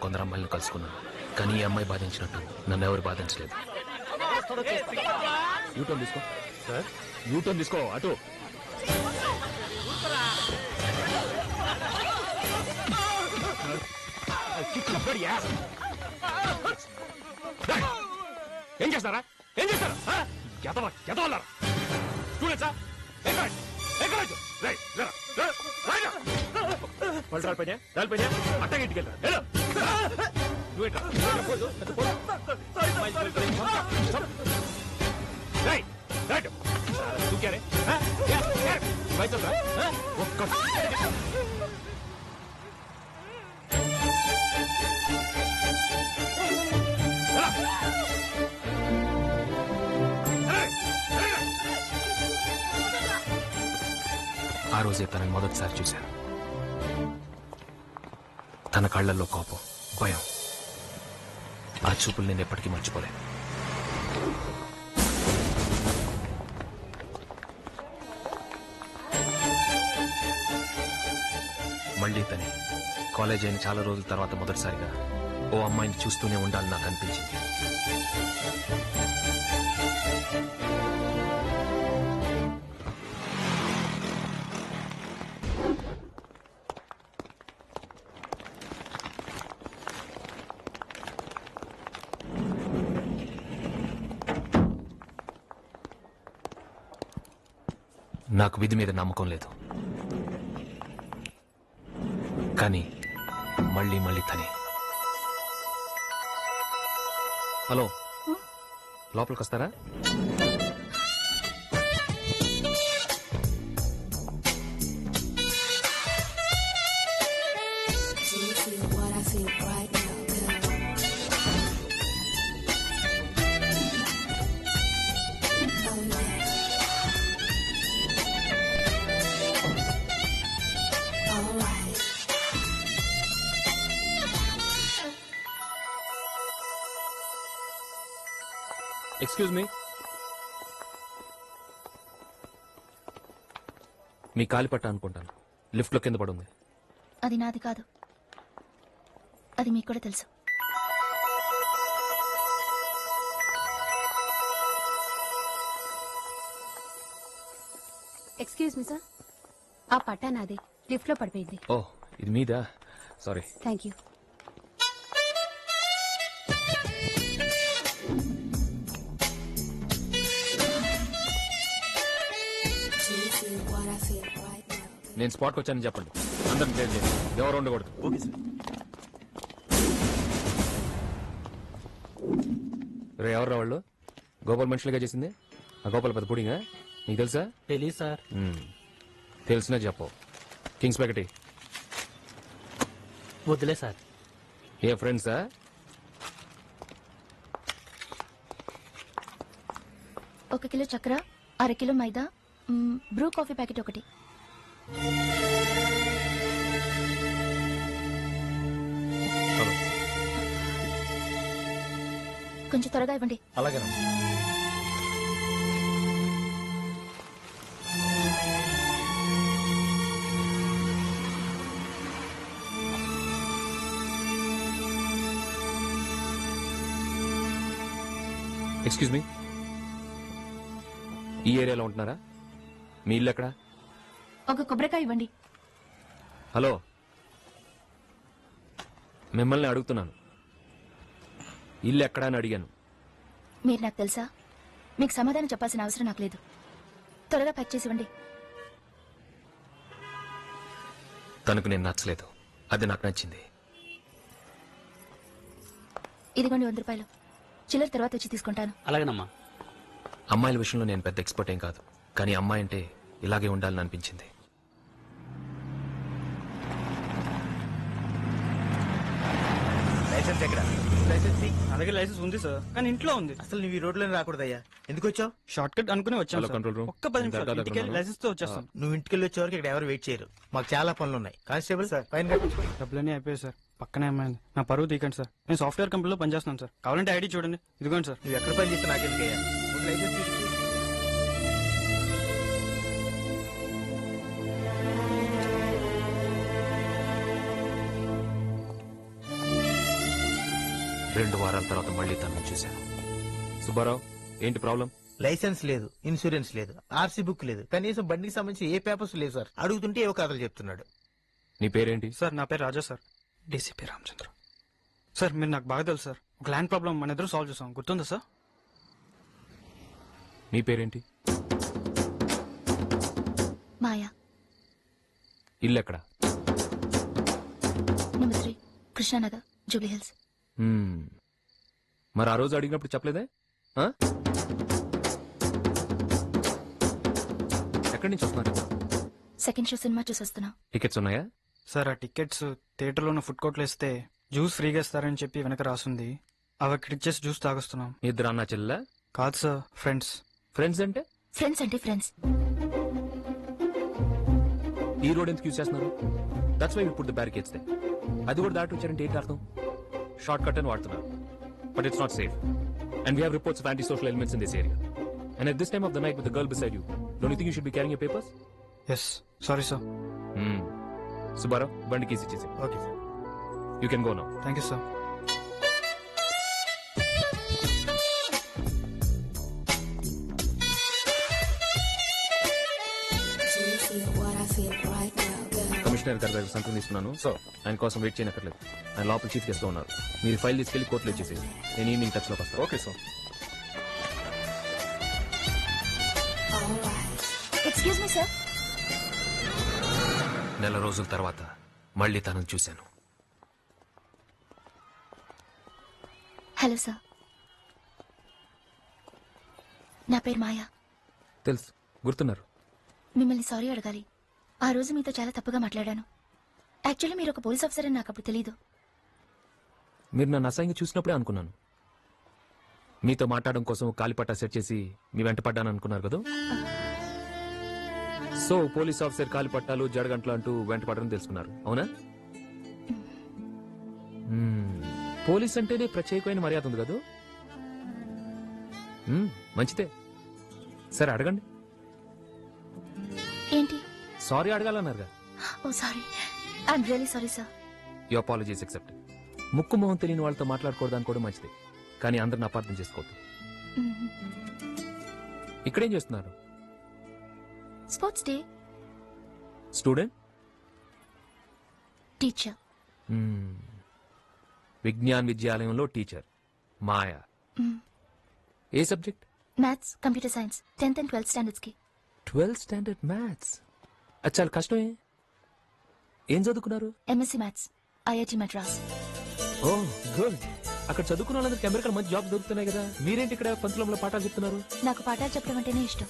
కొందరు అమ్మాయిలను కలుసుకున్నాను, కానీ ఈ అమ్మాయి బాధించినట్టు నన్ను ఎవరు బాధించలేదు. యూటర్న్ తీసుకో సార్, యూటర్న్ తీసుకో. అటు ఏం చేస్తారా? ఏం చేస్తారా? ఎదవల్లారా స్టూడెంట్సా? వాళ్ళు రాలిపోయినా అట్టగా ఇంటికెళ్తారా? ఒక్క ఆ రోజే తనని మొదటిసారి చూశాను. తన కళ్లల్లో కోపం, భయం. ఆ చూపులు నేను ఎప్పటికీ మర్చిపోలేను. మళ్లీ తనే కాలేజ్ అయిన చాలా రోజుల తర్వాత మొదటిసారిగా ఓ అమ్మాయిని చూస్తూనే ఉండాలని నాకు అనిపించింది. నాకు విధి మీద నమ్మకం లేదు, కానీ మళ్ళీ మళ్ళీ తనే. హలో, లోపలికి వస్తారా? ఎక్స్క్యూజ్ మీ, మీ కాలిపట్ట అనుకుంటాను, లిఫ్ట్ లో కింద పడుంది. అది నాది కాదు, అది మీకు కూడా తెలుసు. ఎక్స్క్యూజ్ మీ సార్, ఆ పట్టా నాది, లిఫ్ట్ లో పడిపోయింది. ఓ, ఇది మీదా? సారీ. Thank you. నేను స్పాట్కి వచ్చానని చెప్పండి, అందరిని క్లియర్ చేయండి, ఎవరు ఉండకూడదు. Okay sir. రే, ఎవరు వాళ్ళు? గోపాల్ మనుషులుగా చేసింది? ఆ గోపాల్ పెద్ద పుడింగా నీకు తెలుసా? తెలీదు సార్. తెలిసినా చెప్పవు. కింగ్స్ ప్యాకెట్ వద్దులే సార్. ఏ ఫ్రెండ్సా? ఒక కిలో చక్కెర, 1/2 కిలో మైదా, బ్రూ కాఫీ ప్యాకెట్ ఒకటి. కొంచెం త్వరగా ఇవ్వండి. అలాగే. ఎక్స్క్యూజ్ మీ, ఈ ఏరియాలో ఉంటున్నారా? మీ ఇల్లు ఎక్కడా? ఒక కొబ్బరికాయ ఇవ్వండి. హలో, మిమ్మల్ని అడుగుతున్నాను, ఇల్లు ఎక్కడా అని అడిగాను. మీరు నాకు తెలుసా? మీకు సమాధానం చెప్పాల్సిన అవసరం నాకు లేదు. త్వరగా ప్యాక్ చేసి ఇవ్వండి. తనకు నేను నచ్చలేదు, అది నాకు నచ్చింది. ఇదిగోండి 100 రూపాయలు. చిల్లర తర్వాత వచ్చి తీసుకుంటాను. అలాగేనమ్మా. అమ్మాయిల విషయంలో నేను పెద్ద ఎక్స్పర్ట్ ఏం కాదు, కానీ అమ్మాయి అంటే ఇలాగే ఉండాలని అనిపించింది. లైసెన్స్ ఎక్కడ? లైసెన్స్ అలాగే లైసెన్స్ ఉంది సార్, కానీ ఇంట్లో ఉంది. అసలు నువ్వు ఈ రోడ్లోనే రాకూడదయ్యా. ఎందుకు వచ్చావు? షార్ట్ కట్ అనుకుని వచ్చాను సార్. Control room. ఒక్క 10 నిమిషాలు ఇంటికి లైసెన్స్ తో వచ్చేస్తాం. నువ్వు ఇంటికి వచ్చే వరకు ఇక్కడ ఎవరు వెయిట్ చేయరు. మాకు చాలా పనులు ఉన్నాయి. Constable sir. ఫైన్ కట్టించుకో. డబ్బులన్నీ అయిపోయాయి సార్. పక్కనే అమ్మాయింది, నా పరువు తీకండి సార్. నేను సాఫ్ట్వేర్ కంపెనీలో పనిచేస్తున్నాను సార్. కావాలంటే ఐడి చూడండి, ఇదిగోండి సార్. నువ్వు ఎక్కడ పని చేస్తే నాకెందుకయ్యా? ముందు లైసెన్స్ తీసుకో. 2 వారాల తర్వాత మళ్ళీ తనను చూశాను. సుబ్బారావు, ఏంటి ప్రాబ్లం? లైసెన్స్ లేదు, ఇన్సూరెన్స్ లేదు, ఆర్సీ బుక్ లేదు, కనీసం బండికి సంబంధించి ఏ పేపర్స్ లేవు సార్. అడుగుతుంటే ఏవో కథలు చెప్తున్నాడు. నీ పేరేంటి? సార్ నా పేరు రాజా సార్, డీసీపీ రామచంద్ర. సార్ మీరు నాకు బాగా తెలుసు సార్. ఒక ల్యాండ్ ప్రాబ్లం మన ఇద్దరు సాల్వ్ చేసాం, గుర్తుందా సార్? నీ పేరేంటి? మాయా. ఇల్లు ఎక్కడ? Number 3 Krishna Nagar, Jubilee hills. మరి ఆ రోజు అడిగినప్పుడు చెప్పలేదే? ఆ? ఎక్కడి నుంచి వస్తున్నారు? సెకండ్ షో సినిమా చూసి వస్తున్నాం. టికెట్స్ ఉన్నాయా? సార్ ఆ టికెట్స్ థియేటర్లో ఉన్న ఫుడ్ కోర్ట్లో ఇస్తే జ్యూస్ ఫ్రీగా ఇస్తారని చెప్పి వెనక రాసుంది. అవి అక్కడ ఇచ్చేసి జ్యూస్ తాగొస్తున్నాం. మీ ఇద్దరు అన్నా చెల్లెలా? కాదు సార్, ఫ్రెండ్స్. ఫ్రెండ్స్ అంటే? ఫ్రెండ్స్ అంటే ఫ్రెండ్స్. ఈ రోడ్ ఎందుకు యూజ్ చేస్తున్నారు? That's why we put the barricades there. అది కూడా దాటి వచ్చారంటే ఏంటి అర్థం? షార్ట్ కట్ అని వాడుతున్నారు. But it's not safe. And we have reports of anti social elements in this area. And at this time of the night with the girl beside you, don't you think you should be carrying your papers? Yes, sorry sir. Subbarao, బండి keys ఇచ్చేసి. Okay sir. You can go now. Thank you sir. Commissioner గారి దగ్గర సంతకం తీసుకున్నాను. So ఆయన కోసం wait చేయనక్కర్లేదు. ఆయన లోపల చీఫ్ గెస్ట్ లో ఉన్నారు. మీరు ఫైల్ తీసుకెళ్లి కోర్టులో ఇచ్చేసేది. నేను ఈవినింగ్ టచ్ లోకి వస్తాను. Okay sir. Excuse me sir. నెల రోజుల తర్వాత మళ్ళీ తనను చూశాను. హలో సార్, నా పేరు మాయా. తెలుసు, గుర్తున్నారు. మిమ్మల్ని సారీ అడగాలి. ఆ రోజు మీతో చాలా తప్పుగా మాట్లాడాను. యాక్చువల్లీ మీరు ఒక పోలీస్ ఆఫీసర్ అని నాకు అప్పుడు తెలీదు. మీరు నన్ను అసహ్యంగా చూసినప్పుడే అనుకున్నాను. మీతో మాట్లాడడం కోసం కాలిపట్టా సెట్ చేసి మీ వెంట పడ్డాను అనుకున్నారు కదా. సో పోలీస్ ఆఫీసర్ కాలిపట్టాలు జడగంటలు అంటూ వెంట పడడం తెలుసుకున్నారు, అవునా? పోలీస్ అంటేనే ప్రత్యేకమైన మర్యాద ఉంది కదా. మంచిదే. సరే అడగండి. ఏంటి? సారీ అడగాలన్నారుగా. Oh sorry, I'm really sorry sir. You apologies accept. ముక్కు మొహం తెలియని వాళ్ళతో మాట్లాడకూడదని కూడా మంచిదే, కానీ అందరిని అపార్థం చేసుకోవద్దు. ఇక్కడేం చేస్తున్నారు? Sports day. Student? Teacher. Vignan విద్యాలయంలో టీచర్ మాయా. ఏ subject? Maths, computer science, 10th and 12th standards కి. 12th standard maths? అది చాలా కష్టమే. ఏం చదువుకున్నారు? MSc maths, IIT Madras. Oh good. అక్కడ చదువుకున్న వాళ్ళందరికీ అమెరికాలో మంచి జాబ్స్ దొరుకుతున్నాయి కదా. మీరేంటి ఇక్కడ పంతులంలో పాఠాలు చెప్తున్నారు? నాకు పాఠాలు చెప్పడం అంటేనే ఇష్టం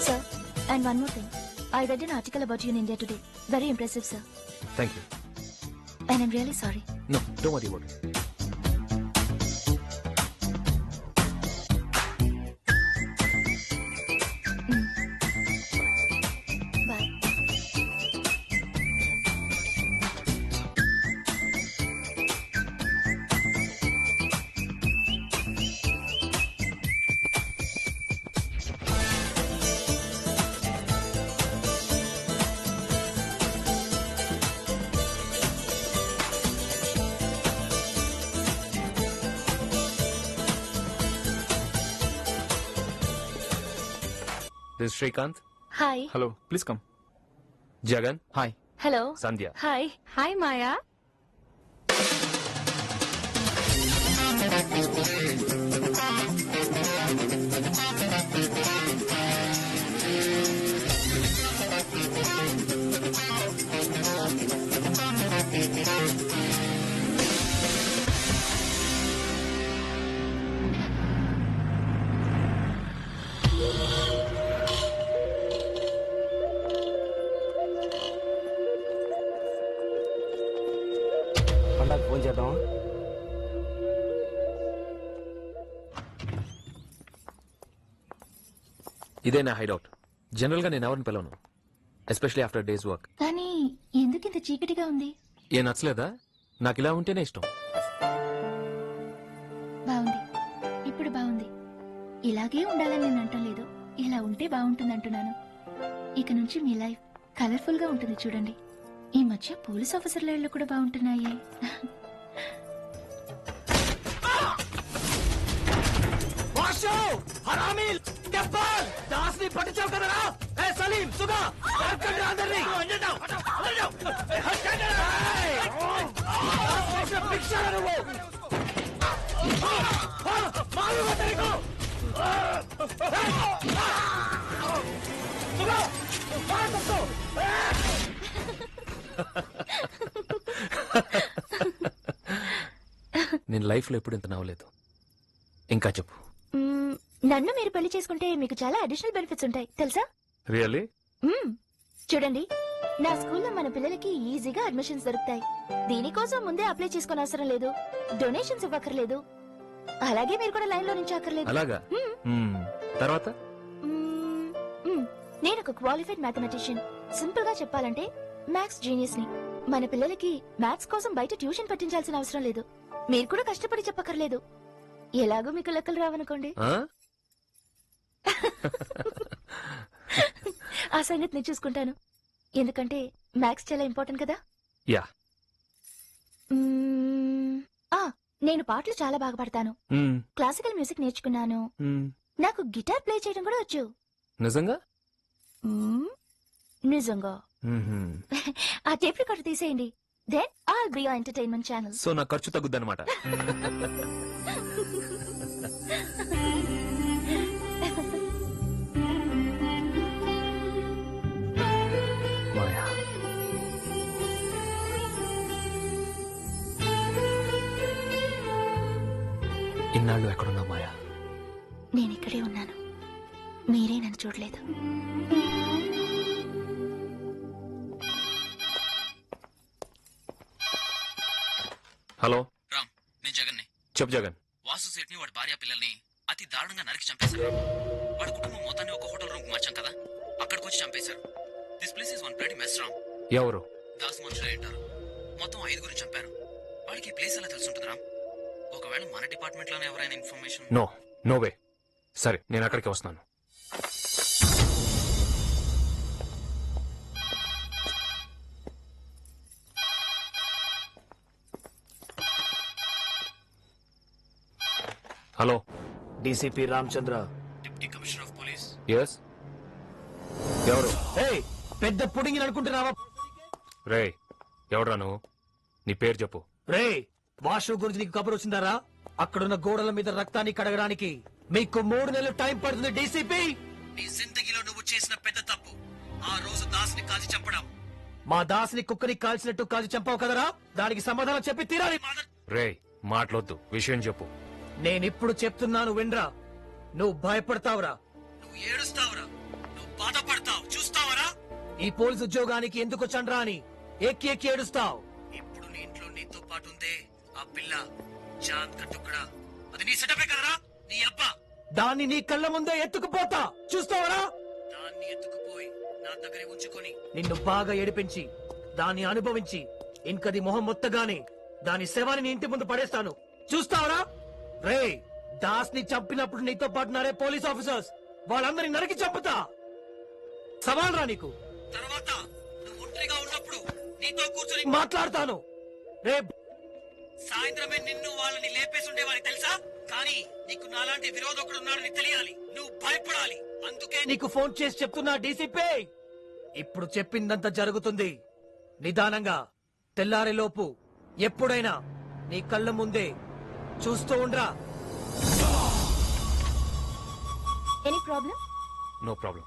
sir. And one more thing, I read an article about you in India today. Very impressive, sir. Thank you. And I'm really sorry. No, don't worry about it. Bye. This is Shrikant. Hi. Hello, please come. Jagan. Hi. Hello. Sandhya. Hi. Hi Maya. పండగ phone చేద్దామా? ఇదే నా hideout. General గా నేను ఎవరిని పిలవను, especially after days work. కానీ ఎందుకు ఇంత చీకటిగా ఉంది? ఏ నచ్చలేదా? నాకు ఇలా ఉంటేనే ఇష్టం. బాగుంది, ఇప్పుడు బాగుంది. ఇలాగే ఉండాలని నేను అంటం లేదు, ఇలా ఉంటే బాగుంటుంది అంటున్నాను. ఇక నుంచి మీ లైఫ్ కలర్ఫుల్ గా ఉంటుంది చూడండి. ఈ మధ్య పోలీస్ ఆఫీసర్ల ఇళ్ళు కూడా బాగుంటున్నాయి. దాస్ని పట్టించావు కదరా? సలీం సుగా అందరినీ నేను లైఫ్ లో ఎప్పుడు ఇంత నవ్వలేదు. ఇంకా చెప్పు. నన్ను మీరు పెళ్లి చేసుకుంటే మీకు చాలా అడిషనల్ బెనిఫిట్స్ ఉంటాయి తెలుసా? రియల్లీ? చూడండి, నా స్కూల్లో మన పిల్లలకి ఈజీగా అడ్మిషన్స్ దొరుకుతాయి. దీనికోసం ముందే అప్లై చేసుకునే అవసరం లేదు, డొనేషన్స్ ఇవ్వక్కర్లేదు, అలాగే మీరు కూడా లైన్ లో నుంచి అక్కర్లేదు. అలాగా? తర్వాత నేను ఒక క్వాలిఫైడ్ మ్యాథమెటిషియన్. సింపుల్ గా చెప్పాలంటే మ్యాథ్స్ జీనియస్ ని. మన పిల్లలకి మ్యాథ్స్ కోసం బయట ట్యూషన్ పెట్టించాల్సిన అవసరం లేదు, మీరు కూడా కష్టపడి చెప్పక్కర్లేదు. ఎలాగో మీకు లెక్కలు రావనుకోండి, ఆ సంగతి నేను చూసుకుంటాను. ఎందుకంటే మ్యాథ్స్ చాలా ఇంపార్టెంట్ కదా. యా. నేను పాటలు చాలా బాగా పాడతాను, క్లాసికల్ మ్యూజిక్ నేర్చుకున్నాను, నాకు గిటార్ ప్లే చేయడం కూడా వచ్చు. నిజంగా? నిజంగా. ఆ టేప్ రికార్డు తీసేయండి, then I'll be your entertainment channel. So నా ఖర్చు తగ్గుద్దన్నమాట. మాయా, ఇన్నాళ్ళు ఎక్కడున్నా మాయా? నేను ఇక్కడే ఉన్నాను, మీరే నన్ను చూడలేదు. హలో రామ్, నేను జగన్ని. చెప్పు జగన్. వాసు సేట్ని వాడి భార్య పిల్లల్ని అతి దారుణంగా నరికి చంపేశారు. వాడి కుటుంబం మొత్తాన్ని ఒక హోటల్ రూమ్ మార్చాం కదా, అక్కడికి వచ్చి చంపేశారు. This place is one bloody mess Ram. ఎవరు? దాస్ మనుషులు అంటారు. మొత్తం 5 చంపారు. వాడికి ఈ ప్లేస్ ఎలా తెలుసుంటుంది రామ్? ఒకవేళ మన డిపార్ట్మెంట్ లోనే ఎవరైనా ఇన్ఫర్మేషన్. No, no way. సరే, నేను అక్కడికి వస్తున్నాను. Hello, DCP Ramachandra. Deputy commissioner of police. Yes. ఎవరు? పెద్ద పుడింగిని అనుకుంటున్నావా? రే, ఎవడ్రా నువ్వు? నీ పేరు చెప్పు. రే, వాషు గురించి నీకు కబురు వచ్చిందారా? అక్కడున్న గోడల మీద రక్తాన్ని కడగడానికి మీకు 3 నెలలు టైం పడుతుంది డీసీపీ. నీ జిందగీలో నువ్వు చేసిన పెద్ద తప్పు ఆ రోజు దాస్ని కాల్చి చంపడం. మా దాస్ని కుక్కని కాల్చినట్టు కాల్చి చంపావు కదరా, దానికి సమాధానం చెప్పి తీరాలి. రే, మాట్లాడొద్దు, విషయం చెప్పు. నేనిప్పుడు చెప్తున్నాను వినరా. నువ్వు భయపడతావురా, నువ్వు ఏడుస్తావురా, నువ్వు బాధపడతావు, చూస్తావరా? ఈ పోలీసు ఉద్యోగానికి ఎందుకు వచ్చాన్రా అని ఎక్కి ఎక్కి ఏడుస్తావు. ఇప్పుడు నీ ఇంట్లో నీతో పాటు ఉందే ఆ పిల్ల చాంద్ కా టుక్కడా, అది నీ సెటపే కదరా? నీ అబ్బా. దాన్ని నీ కళ్ళ ముందే ఎత్తుకుపోతా, చూస్తావరా? దాన్ని ఎత్తుకుపోయి నా దగ్గర ఉంచుకొని నిన్ను బాగా ఏడిపించి దాన్ని అనుభవించి ఇంకది మొహం మొత్తగానే దాని శవాన్ని నీ ఇంటి ముందు పడేస్తాను, చూస్తావరా? రే, దాస్ ని చంపినప్పుడు నీతో పాటు నారే పోలీస్ ఆఫీసర్స్ వాళ్ళందరినీ నరికి చంపుతా. సవాల్ రా నీకు. తర్వాత నువ్వు ఒంటరిగా ఉన్నప్పుడు నీతో కూర్చొని మాట్లాడతాను. రే, సాయంత్రమే నిన్ను వాళ్ళని లేపేసి ఉండేవాడిని తెలుసా? కానీ నీకు నాలాంటి విరోధకుడు ఉన్నాడని తెలియాలి, నువ్వు భయపడాలి. అందుకే నీకు ఫోన్ చేసి చెప్తున్నా డీసీపీ. ఇప్పుడు చెప్పిందంతా జరుగుతుంది నిదానంగా. తెల్లారేలోపు ఎప్పుడైనా నీ కళ్ళ ముందే చూస్తూ ఉండరా. Any problem? No problem.